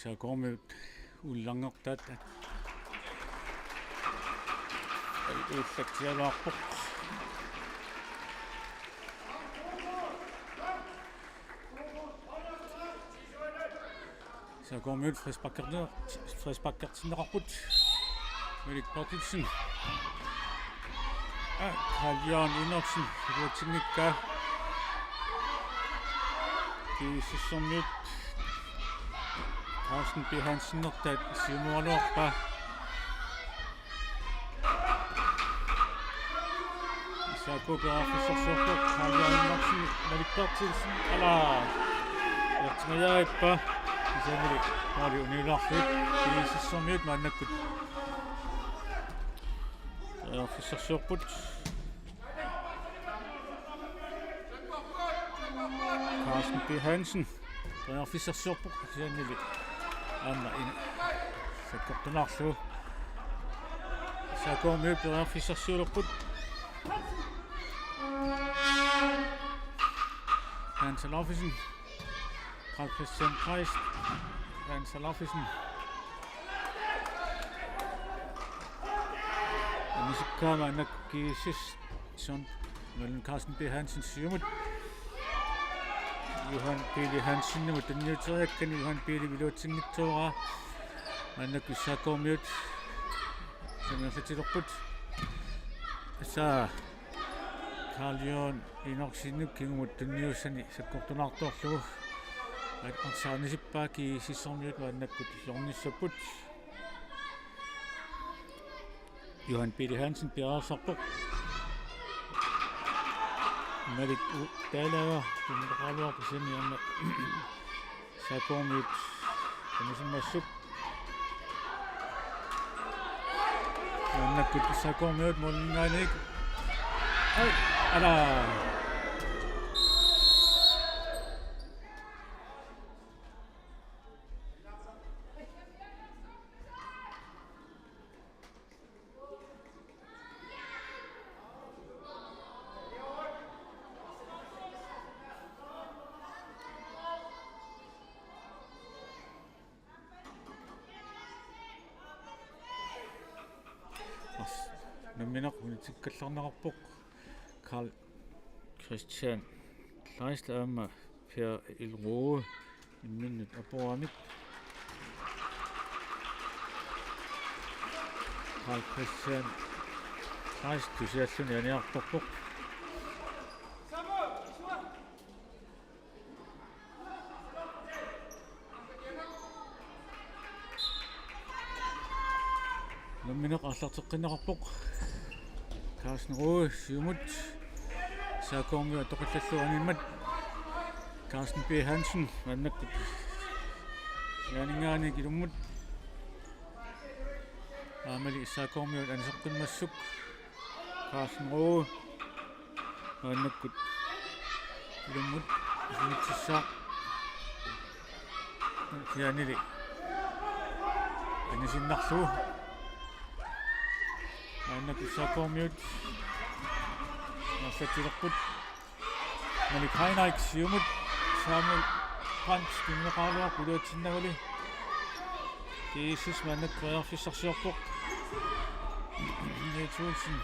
SAK-1 уллангертаат уллактиалаарпоқ SAK-1 фриспаккертинеқарпут Müller Partitsen Kalaallit Innersen Ruutinnigka Sisimiut Carsten B. Hansen-nertaat Simualuarpa SAK-1 Kalaallit Innersen Müller Partitsen Yartingajaarippa Isamili maali unilarlut Sisimiut maannakkut Fissarsuarput Carsten B. Hansen Fissarsuarput Siannili Anna ina sakkartunarlu SAK-1 Fissarsuarput Alaufesen Christian Kreis Alaufesen Musikkama anak GSS Søren mellem Carsten B. Hansen Sisimiut Johan B. Hansen nimut tanniuteriakkan Johan B. viluutsinngittuura anak SAK-1 samerlatilerput asa Kalaallit Innersinnuk kingumut tanniussani sakkortunartorlugu Arsaattartut Sisimiut annakkut lornissapput Johan B. Hansen Arsaattartut Malik Talaga Tunqaluarpisani anna SAK-1 tamisimmassuk annakkut SAK-1 Unammineq ala Unammineq unitikkallarnerarpoq Karl Christian Leisler amma Per Ilroe minnet aporamik Karl Christian Leisler tusialluni aniartorpoq Unammineq аллартеққиннеқарпоқ Carsten Roe Sisimiut SAK-1 тоқиллаллуаниммат Carsten B. Hansen аннаккут яанингаани килуммут аамали SAK-1 анисеққиммассук Carsten Roe аннаккут килуммут исмитсаа яанили анисиннарлуу annak SAK-1 nasatilerput Unammineq Sisimiut Samuel Brandt tinneqaaluar puluutinnaguli GSS mannak Fissarsuarpoq Niitsuulsin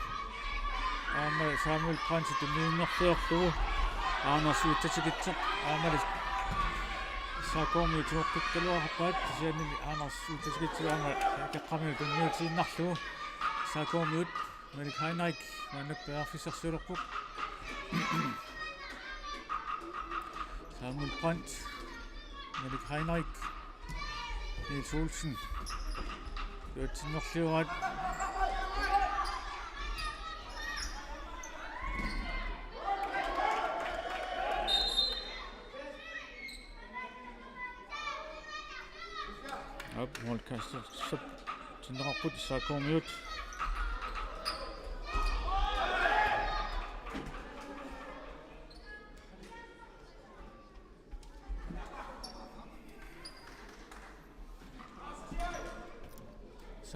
aama Samuel Brandt tunniinnerfiorlugu aanersuutatikitseq aamali SAK-1 tuoqqikkaluarpaat siannili aanersuutatikitseq aama kaqqami tunniutiinnarlugu SAK-1 Unammineq mannak Fissarsuarpoq Samuel Brandt Unammineq Niitsuulsin tuotinnerliurat målkaster så tinneqarput SAK-1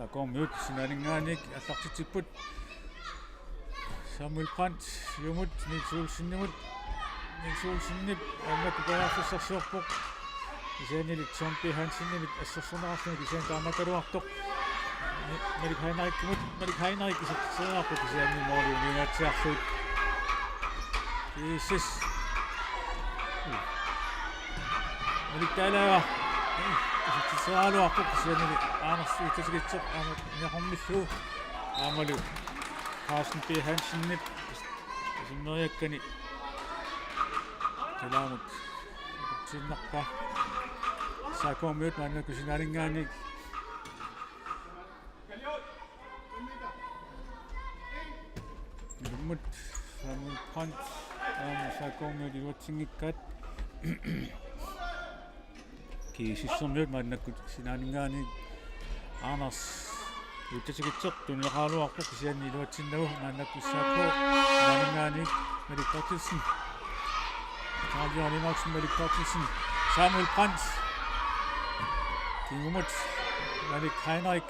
SAK-1 sinalingaaniq аллартитиппут Samuel Brandt Sisimiut Niitsuulsinnimut Niitsuulsinnip аннакку паярфиссарсуарпоқ Isernili Tompi Hansinimit Assorsunarfimut isern taamakaluartoq Malikainarikkimut isatseerarput isernil moorli uniatsiarluit GSS Maliktaalaava isatseeraaluarput isernili aanersu utasigitsoq aamat niaqormillu aamalu Carsten B. Hansinnip isimneriakkani Kalaallit tinnarpa SAK-1 maannakusinaalingaani Nuuk samun print SAK-1 iluatsingikkaat GSS maannakusinaalingaani Arners utasigitsoq tunleqaaluarpoq isianni iluatsinnagu maannakkussaappo maalingaani Malikkortilsen Johannes Malikkortilsen Samuel Brandt Kingumut Unammineq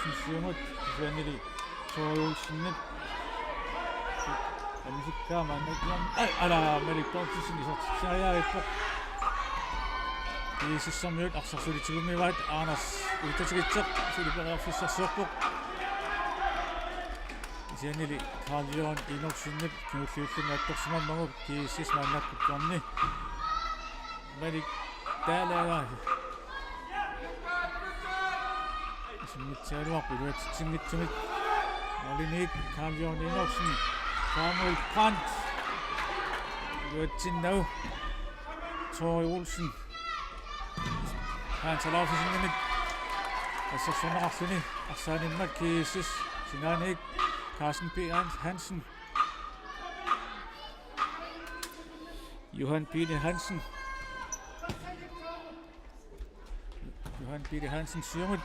Sisimiut isiannili Soorulsinnit Amisikkaa maannakkiam Malikkortilsen isartisaariarippoq Sisimiut Arsaattartut Arners utasigitsoq silipereerfissarsuarpoq isiannili Johannes inorsinnip kiulluullunga attorsimammagu GSS maannakkutorni Malik taalaga isimmitsialuarpu iluatitsingitsumit Unammineq Johannes inorsin Samuel Brandt iluatsinnagu Soorulsen Alaufesen Assorsunararluni Arsaanimmak GSS Unammineq Carsten B. Hansen Johan Peter Hansen Sisimiut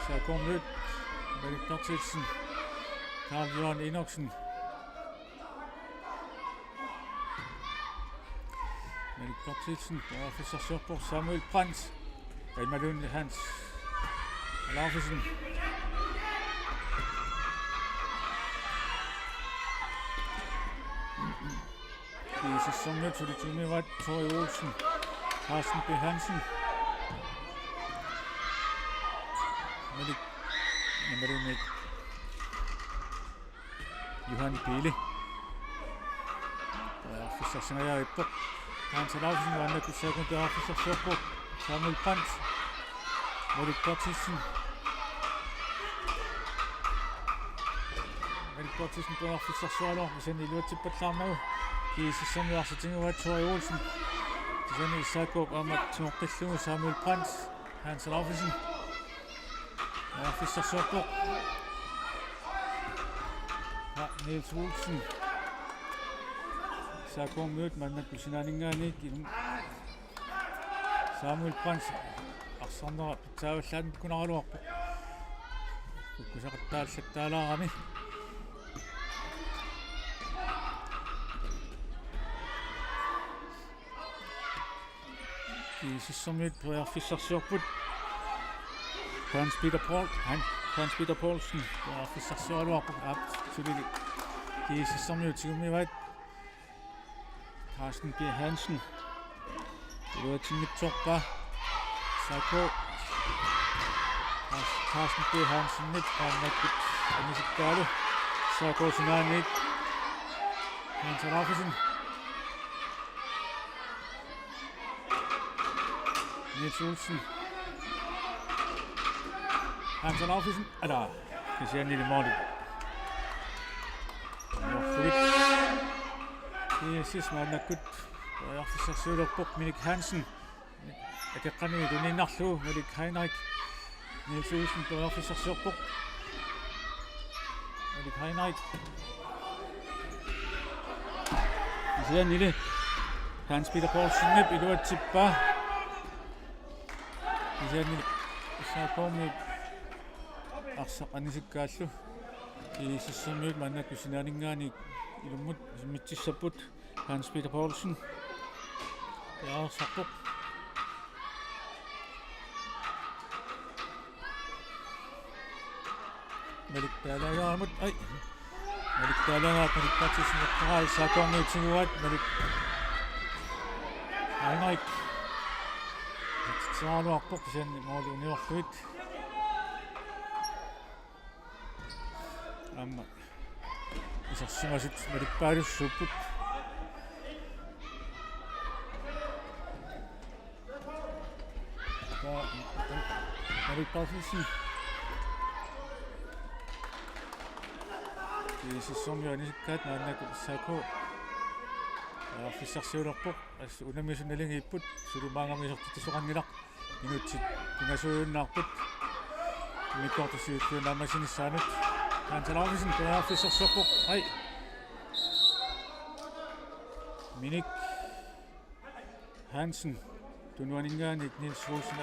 SAK-1 Malikkortilsen Carl-Johan Enoksen Malikkortilsen Officersorpo Samuel Brandt Malun Hans Alaufesen Sisimiut Tulitumivat Soorulsen Carsten B. Hansen Unammineq Johan Pele Officersingajarippoq Hans Alaufesen maannakkussaakun Officersorpo Samuel Brandt Malikkortilsen Officersualuar isani iluatippallaarmagu GSS Arsatinguat Soorulsen isani SAK aamat tuoqqillugu Samuel Brandt Hans Alaufesen Officersorpoq Niels Olsen SAK-1 maannakkusinaalingaani Samuel Brandt Arsaarnera pitsaavallaanukkunaruarpoq kukkusaqattaallattaalaarami Sisimiut priorfissarsuarput Hans Peter Poulsen priorfissarsualuarpoq sulili Sisimiut tigumivat Carsten B. Hansen iluatingitsorpa SAK Carsten B. Hansen maannakkut anisikkaalu SAK Unammineq Hans Alaufesen Niels Olsen Hans Alaufesen isiannili moorli GSS maannakkut priorfissarsuulerpoq Minik Hansen akeqqani tuninnarlugu Malikaineq Niels Olsen priorfissarsuarpoq Malikaineq isiannili Hans Peter Poulsen iluatsippa isiannili SAK-1 arsaqanisikkaаллу Sisimiut maannakkusinaalingaani ilummut isimmitсissapput Hans Peter Poulsen Arsaattartut Malik ai Malik talangaat Malik patisinaqqaraa SAK-1 Malik Unammineq tsaaluarpoq sianni mooluniorluit amma isarsimasut Malik paalussuupput Malik paasissi Sisimiut naannaku SAK fissarsiulerpoq assu unammisunnalingiipput sulumaangamisortitisoqannilaq minutsit pingasuyunnaarput mikkortusiulluunnaammasinissaanup Alaufesen fissarsiorpoq ai Minik Hansen tunuaningaanit Niels Rosen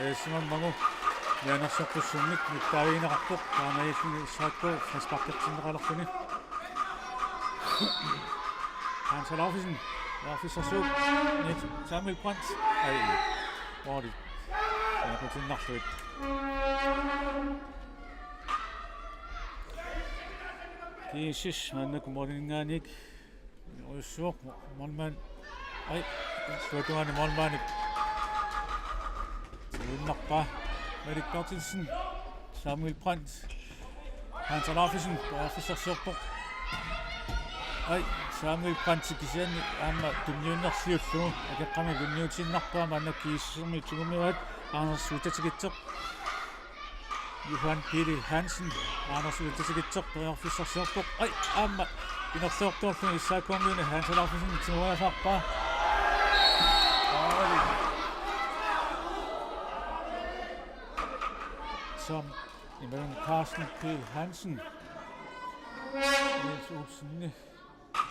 aasimammagu Janersorpussummik mittaaviineqarpoq taanayilluni SAK frisparkertinneqalerluni Alaufesen fissarsuup Niels Samuel Brandt ai ordi yaqutinarluit GSS naannaku moorningaaniik uissuoq molmaan ai tuatuani molmaanik unnarpaa Malik Bertelsen Samuel Brandt Alaufesen fissarsiorpoq ai Samuel Brandt kisianni aamma tunniunnerliullugu akeqqami tunniutinnarpaa maannak kiissumiut sugumiuat Aaqqissuitatsigitseq Johan Pili Hansen Aaqqissuitatsigitseq fissarsiorpoq ai aamma pinerluortuarluni SAK-1 Alaufesen timuasaarpaa som imellem Carsten P. Hansen Niels Olsen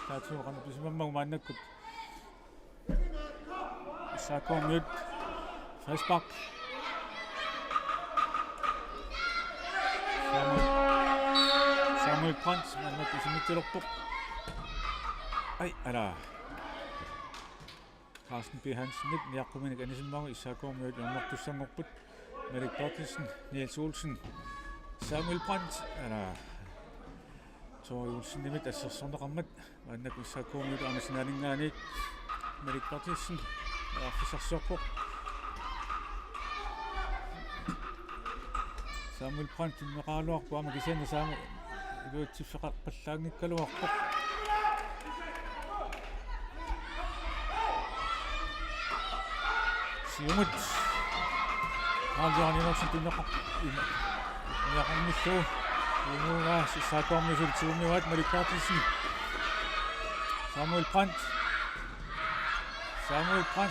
taatuuqana pisimammagu maannakkut SAK-1 frispark Samuel Brandt maannak isimittilerpoq ai ala Carsten P. Hansen niaqquminik anisimmagu SAK-1 unnartussanngorput Malik Bertelsen Niels Olsen Samuel Brandt ala Tori Olsen nimit assersorneqarmat maannaku SAK-1 arnasinaalingaaniik Malik Bertelsen fissarsiorpoq Samuel Brandt meqaaluarpu ama kisianni saamu iluutsiffeqarpallaangikkaluarpoq Sisimiut Aaqqissuisut tunneqaq yaqarnillu Nuuga SAK-1 sulumiuat Malik Bertelsen Samuel Brandt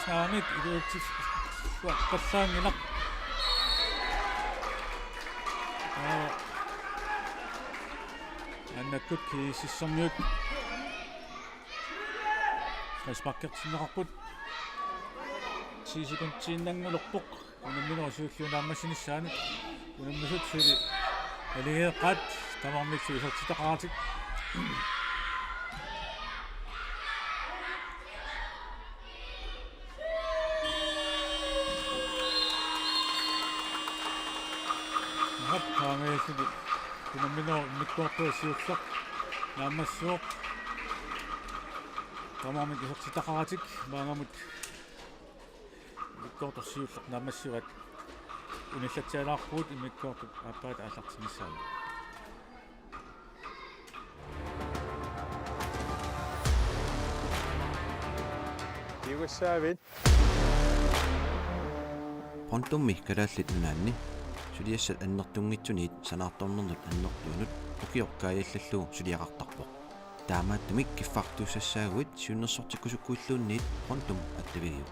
naamit iluutsiffeqarpallaangilaq annakkut Sisimiut frisparkertinneqarput 10 sekundtiinnanngulorpoq unamminersuulluunaammassinissaanut unammisut suli aligeeqqaat tamarmitsu isortitaqaratik Kaameysugi unamminero mikkortuussiullaq naammassuoq tamarmit isortitaqaratik maangamut mikkortorsiullaq naammassuat unillatsialaarpuut imikkortut appaat aallartinissaanu Iussaavid Pontummi Kalaallit unaanni suliassat annertungitsuniit sanaartornernut annertuunut ukiorkaajallalluu suliaqartarpoq taamaattumik kiffartuussaaguit siunnersortikkusukkuilluunniit pontum attavigiu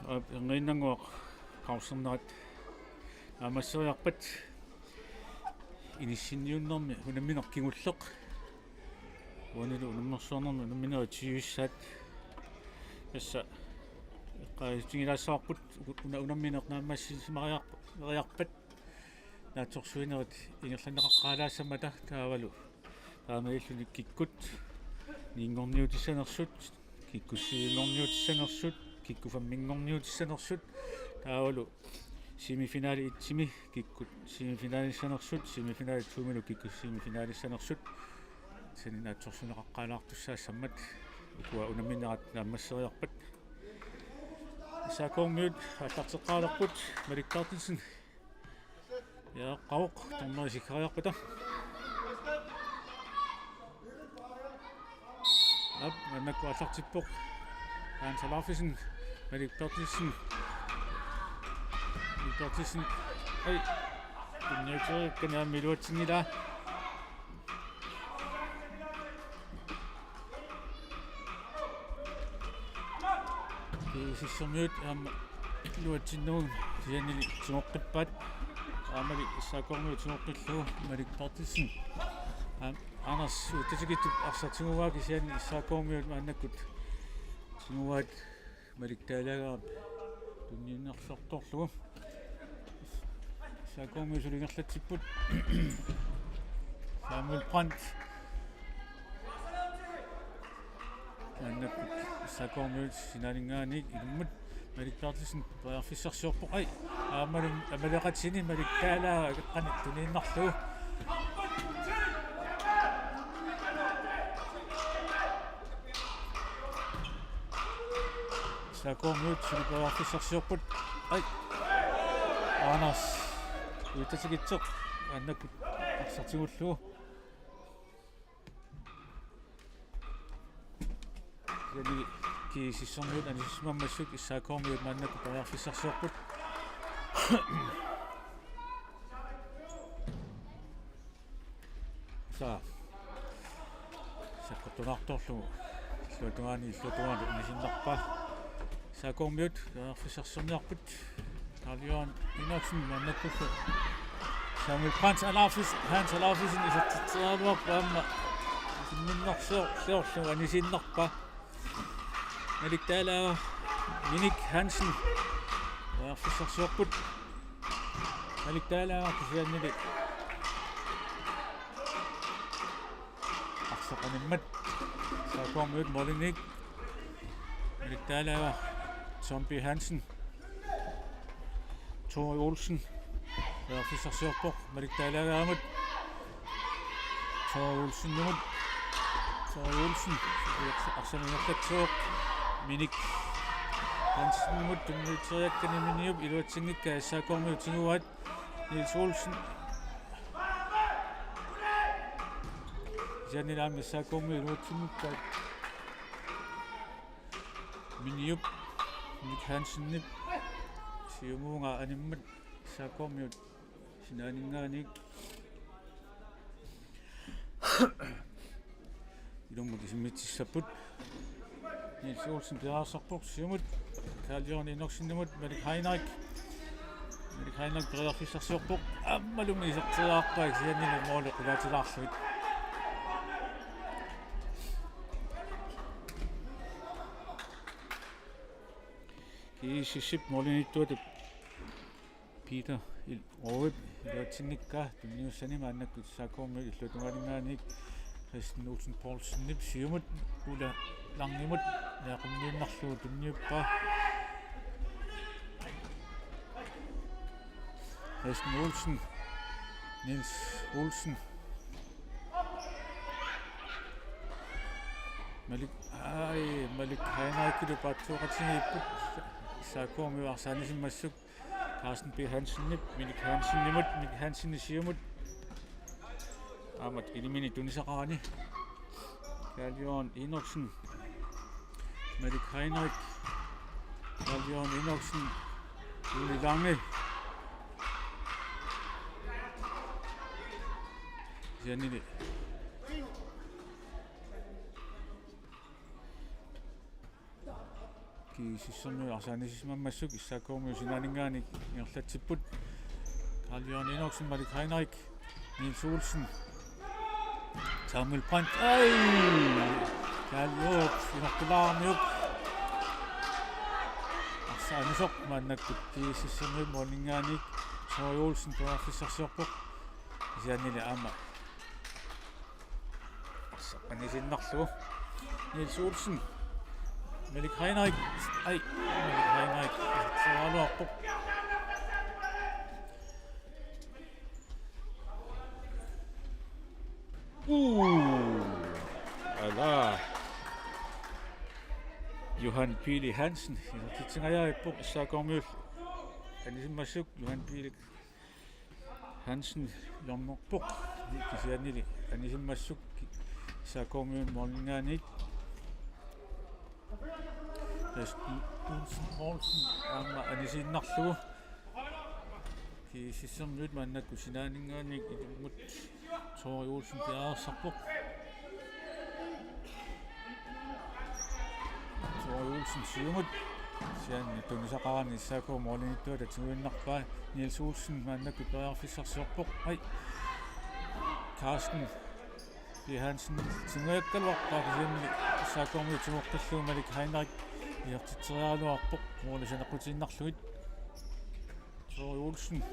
Rinanguaq qaussernerat amasseriarpat inissinniunnermi unammineq Wanilu unammersuarnermi unammineri tiussaat assa qaistingilaassaarput unammineq naammassisimariarpat naatsorsuinerit ingerlaneqaqqaalaassamata taavalu taamailluni kikkut niingorniutissanersut kikkussiingorniutissanersut kikkufamminngorniutissanersut taavalu semifinali itsimi kikkut semifinalissanersut semifinalit tuumilu kikkussemifinalissanersut sen naatsorsuneqaqqaalaartussaasammat ukua unamminerat naammasseriarpat SAK-1 аллартеққаалерпут маликкаартилсин яаққавоқ торнерисиккариарпата ап маннакку аллартиппоқ Alaufesen маликкаартилсин ай иннэкэ кэнэ милуатсинила Sisimiut luatsinnuun sianili tingoqqippaat aamali SAK-1 tingoqqilluu malikpartissin Anders utasigittup arsartinguvaaki siani SAK-1 maannakkut tinguvaat maliktaalagaarap tunniinnersortorlugu SAK-1 sulingerlatsipput Samuel Brandt maannakkut SAK-1 sinaalinngaanik ilummut malikkaartisin paarfissarsiorpoq ai aamalum amaleqatsini malikkaalaa eqqanit tuniinnarlugu SAK-1 silipaarfissarsiorput ai Anders utasigitseq maannakkut arsartigullugu jadi ki Sisimiut anissimammassuk SAK-1 maannakku paarfissarsiorput sa sakkotunartorlugu illutugaani nisinnerpa SAK-1 paarfissarsorniarput Karlion inaksin maannakkullu Samuel Brandt Alaufesen isattitsialuaq paamma sinninnerseorlu anisinnerpa Maliktaala Minik Hansen paarfissarsiorput Maliktaala kisiannili arsaqanimmat SAK-1 Moliniq Maliktaala Zombie Hansen Tore Olsen paarfissarsiorpoq Maliktaalaagaamut Tore Olsen arsamingerlatsuoq Minik Hansenmut tunniuteriakkaniminiup iluatsingikka SAK-1 tinguvaat Niels Olsen Janilaami SAK-1 iluatsingikkaat miniup Minik Hansennip siumuunga animmat SAK-1 sinaaninngaanik ilummak isimmitsissaput Niels Olsen piarsarpoq siumut Karlion inorsinnimut Malik Heinrich piarsarsiorpoq ammalumi isertiaarpaak siannila moole qulaatilaarluit Sissip molinittuat Peter Roep iluatsinnikkaa tunniussani maannakku SAK-1 illutungalinngaanik Christian Olsen Poulsen siumut ula langimut naaqummiinnarlugu tunniuppa Christian Olsen Niels Olsen Malik Heinrich paatsuuqatingiipput SAK-1 arsaanisimmassuk Carsten B. Hansen Minik Hansen siumut aamat ilimini tunisaqarani Karlion Inorsen Malik Heinrich Karlion Inorsen Uli Lange siannili Sisimiut Arsaattartut SAK-1 Unammineq Arsaattartut Kalaallit Malik Nielsen Samuel Brandt Kalaallit Inortulaarmiuk Arsaanisoq maannakkut Sisimiut Morningaaniik Soorjuulsen Tuarfissarsiorpoq isiannili aama Arsaqqanisinnerlugu Nielsen Malik Heinrich Saaluarpoq Ala Johan Pili Hansen Isortitsingajaippoq SAK-1 anisimmassuk Johan Pili Hansen jornerpoq kisiannili anisimmassuk SAK-1 Morningaaniik Olsen aama anisinnarlugu Sisimiut maannakku sinaaningaaniik ilumut Soorjuulsen piaarsarpoq Soorjuulsen Sisimiut sianni tunisaqarani SAK-1 Morningaaniittua tatiguinnarpaa Nielsen maannakku piaarfissarsiorpoq Carsten P. Hansen tinguakkaluarpaa kisiannili SAK-1 timoqqilluu Malik Heinrich iortiteriaaluarpoq muulasanequtinnarlugit Soorjuulsen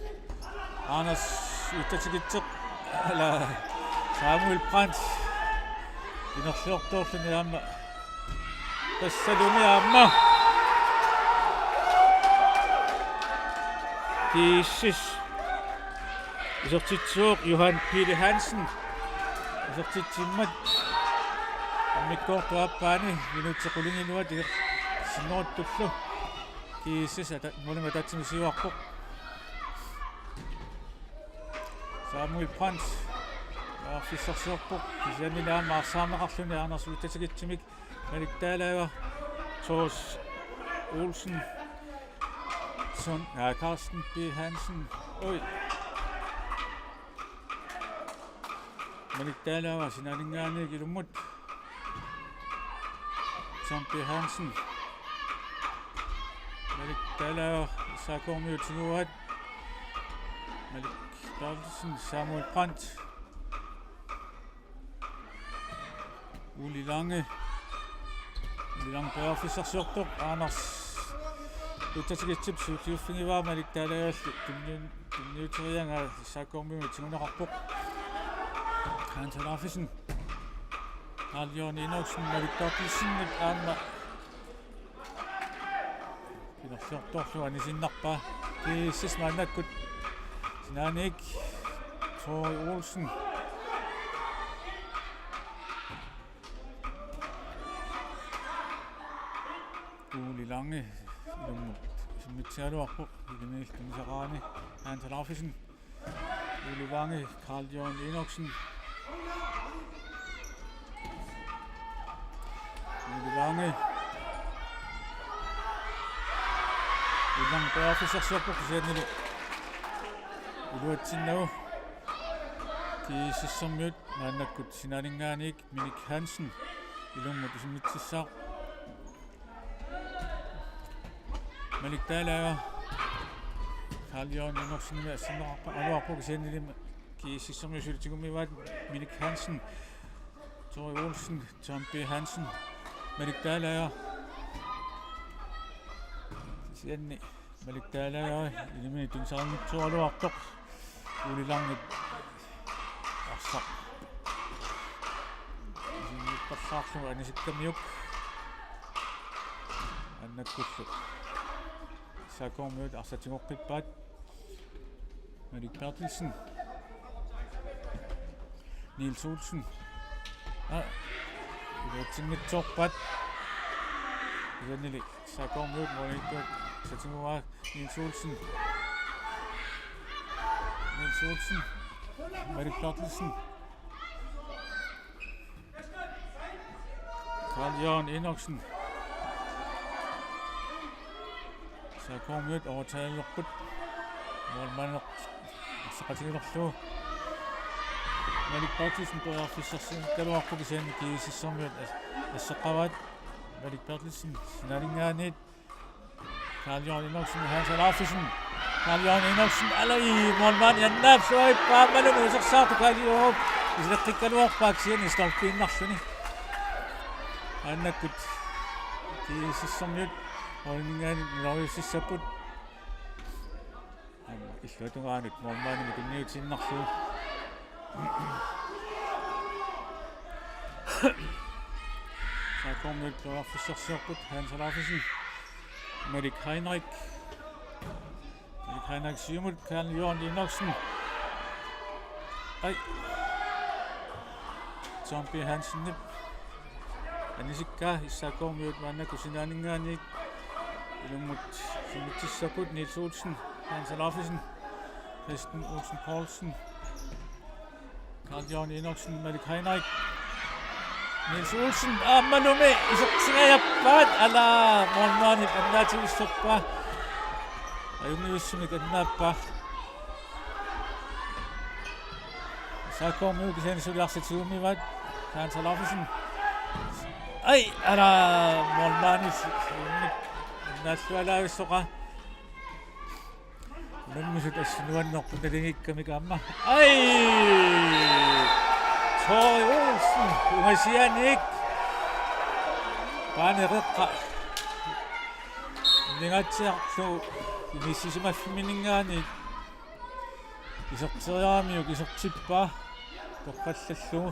Anders uttatigitteq ala Samuel Brandt inerliortoorluni aama tassalumi aama GSS Issortarfimmut Johan Pili Hansen Issortarfimmat amikkoortuappaani minuutsequlinginuat sinnoortullu GSS mulima tatsimisiuarpoq Samuel Brandt Arfissarsiorpoq kisiannili aama arsaarneqarluni Anders uttatigitsimik Malik Taalaava Thomas Olsen Carsten P. Hansen Malik Taalaava sinaaningaaniik ilumut Søren P. Hansen Malik Taalaava SAK-1 tiguat Malik Bertelsen Samuel Brandt Uli Lange piaarfissarsiorpoq Anders uttatigitsip suutiuffingivaa Malik Taalaavaalli tunniuterianga SAK-1 tiguneqarpoq Alaufesen Johannes Malik Bertelsen aama pinerliortorlu anisinnarpaa GSS maannakkut Unammineq Soorjuulsen Uli Lange ilumut simmitsialuarpoq ilimiil tunisaqarani Alaufesen Uli Lange Johannes Uli Lange piaarfissarsiorpoq kisiannili Uluatsinnagu Sisimiut maannakkut sinaaningaaniik Malik Hansen ilumut isimmitsissaaq Malik Taalaava Johannes assinneqarpa aluarpoq kisiannili Sisimiut sulitigumivaat Malik Hansen Soorjuulsen Søren P. Hansen Malik Taalaava kisianni Malik Taalaava ilimi tunisaqarnitsualuartoq Uli Lange arsaq isimmiipparsaarlugu anisikkamiuk annakkullu SAK-1 arsatigorpippaat Malik Bertelsen Nielsen iluutsingitsoorpat isanili SAK-1 Morningaaniq satinguaa Nielsen Malik Bertelsen Johannes SAK-1 overtagelorput målmanneq saqatigilerlu Malik Bertelsen piaarfissarsiorkaluarpoq isianni Sisimiut asseqqavaat Malik Bertelsen sinaaningaaniit Kalaallit Enoksen Hans Alaufesen. Kalaallit Enoksen alai målmand Jannab soi paamalu usersaartu Kalaallit isleqqikkaluarpaak istorpiinnarluni. Annakkut Sisimiut olingaani miloriussissaput. Иллуатунгаанут målmandimut inniutinnarlu. SAK-1 Kattuffiat Hans Alaufesen. Unammineq Sisimiut Kalaallit Enoksen. Ai. Zombie Hansen nip. Anisikka SAK-1 mannaku sinaaningaaniik ilumut simitissaput Niels Olsen Hans Alaufesen. Kristen Olsen Poulsen. Kalaallit Enoksen Unammineq. Niels Olsen ammanumi isortingajappaat ala målmaanit Aaqqissuisoppa. Ayunniussumik annaappa. SAK-1 kisaanisuliarsituumivat Hans Alaufesen. Ai ala målmaanit naallualaavissоqa. Unammisut assunuannerput alingikkamik amma. Ai! Tori Olsen ungasianik. Paanereqqa. Ningatsiarlu inissisimaffiminingaani isorteriaamiuk isortippa toqqallallu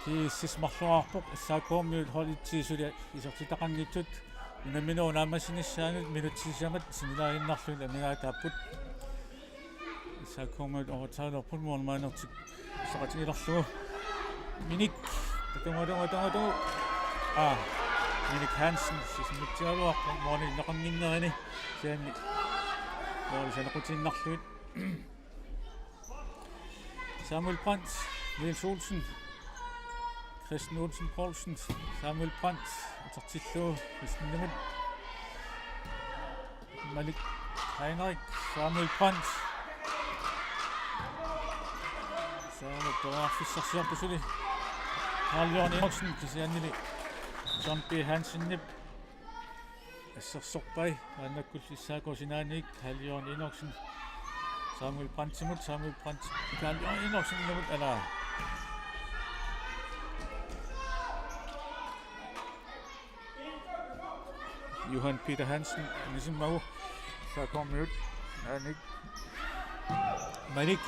kiissismarluarpoq SAK-1 holitsiisuli isortitaqanngitut unammineq unaammassinissaanut minutsisamat sinilaarinnarlun amigaataapput SAK-1 overtailerput målmaanertik soqatigilerlugu minik tatungatungatungatungu Unammineq Hansen Sisimiutigaluarpa mooni naqanginnerini sianni sanequtinnarluit Samuel Brandt Niels Olsen Kristen Olsen Poulsen Samuel Brandt atartillu Sisimiut Unammineq Samuel Brandt Samuel Kalaallit Enoksen kisiannili Zombie Hansen nip assersorpai annakkul issaakosinaaniik Kalaallit Enoksen Samuel Brandt Kalaallit Enoksen namut ala Johan Peter Hansen nisimmagu SAK-1 anik Unammineq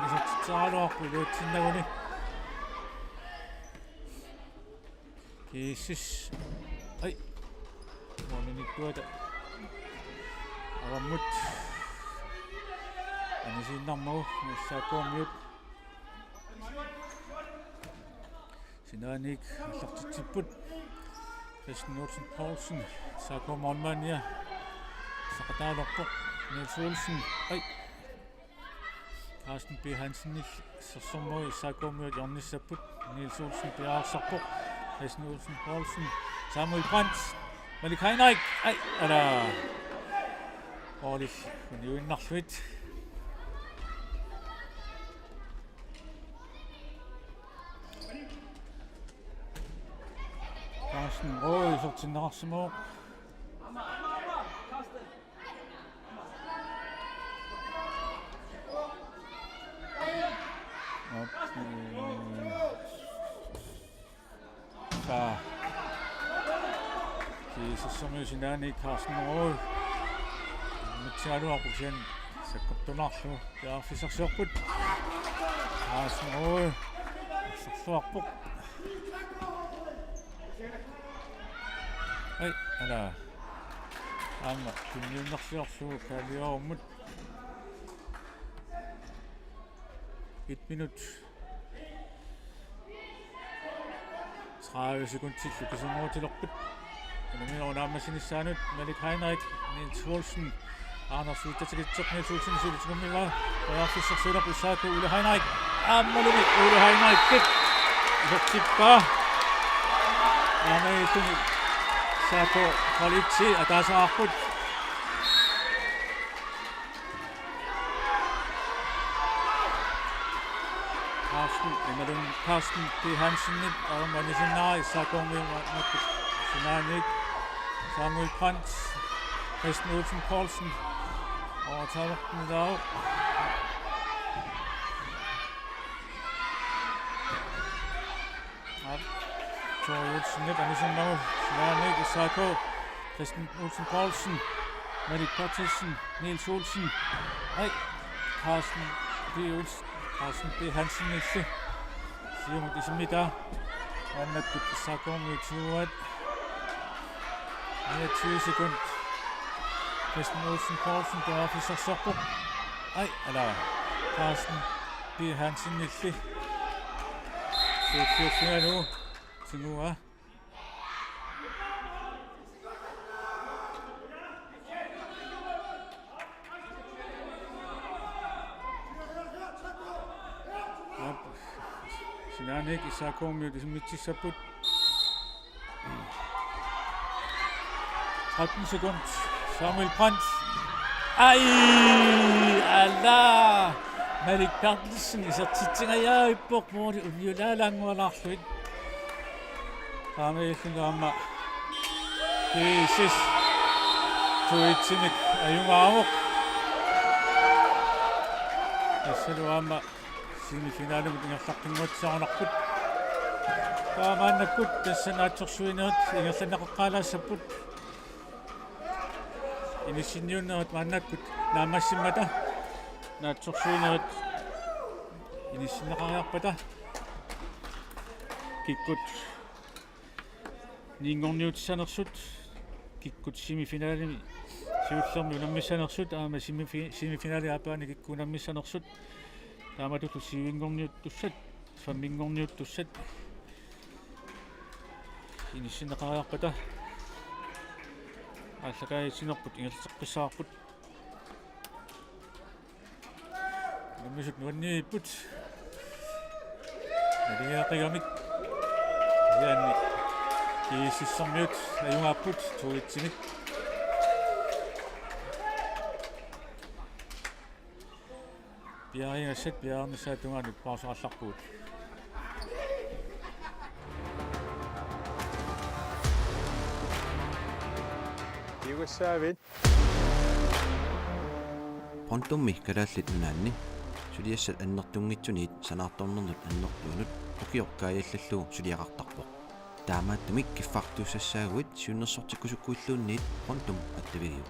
isortiteraluarpu iluutsinnaguni GSS ai Unammineqtuata avammut anisiinnarmagu SAK-1 sinaaniik allartitsipпут Kristen Olsen Poulsen SAK-1 saqataalorpoq Niels Olsen ai Carsten B. Hansen sersormoi SAK-1 jornissapput Niels Olsen piaarsarpoq Kristen Olsen Poulsen Samuel Brandt Unammineq ai ala orli uniuinnarluit Carsten isortinnerarsimuoq Sisimiut Carsten mutsialuarpu sian sakkattunarlu taarfisarsiorput Carsten sarluarpoq ai ala amma kinniunnersiorlugu kaaliormut 1 minut 30 sekundtillu kisunuutilerput Unammineq unaammassinissaanut Unammineq Niels Olsen Anders uttatigitsoq Niels Olsen sulutikummiva ojarfissarsuulerpu SAK Unammineq ammalumi Unammineq isortippa Unammineq SAK quality atasaarput Carsten B. Hansen armanisinnaari SAK-1 sinaaniik Samuel Brandt Christian Olsen Poulsen overtager den i dag. Tor Olsen lidt, han er sådan mål. Søren ikke i SAK. Christian Olsen Poulsen. Madik Bertelsen. Niels Olsen. Nej. Carsten B. Olsen. Carsten B. Hansen ikke. Siger hun ligesom i dag. Han er godt i SAK med 2-1. 29 sekunder. Christian Olsen Poulsen, der er for sig så. Nej, eller Carsten B. Hansen ikke. Så 4 nu. Til nu, ja. Unammineq i SAK-1 det er midt i Sabut. 13 sekunder. Samuel Brandt. Ej! Allah! Madik Bertelsen i så tidsinga jeg i bok hvor det ubjøla lang og lagtvind. Kamme ikke rammer. GSS. Unammineq ayung amok. Asal rammer. Semifinale med Aallakaatitsisoq saanarput. Kaamaannakut tassanaatsorsuinerut ingerlanaqaqqaalassaput. Inissinniunnerut maannakut naamassimmata naatsorsuinerut inissinneqariarpata kikkut niingorniutissanersut kikkut semifinaalimi siullermi unammissanersut aama semifinali aapaani kikku unammissanersut taamatutu siuingorniuttussat fammingorniuttussat inissinneqariarpata Aallakaatitsisoq ingerteqqissaarput unammisut nuanniipput naliaqagamik yaanni GSS-samiut ayungaapput tuuitsinik Piaringassat piaringassaattungaanut paasarallarpuut Juussaavit Pontummi kalaallit unaanni suliassat annertungitsuniit sanaartornernut annertuunut ukiorkaajallalluu suliaqartarpoq taamaattumik kiffartuussaaguit siunnersortikkusukkuilluunniit pontum attavigiu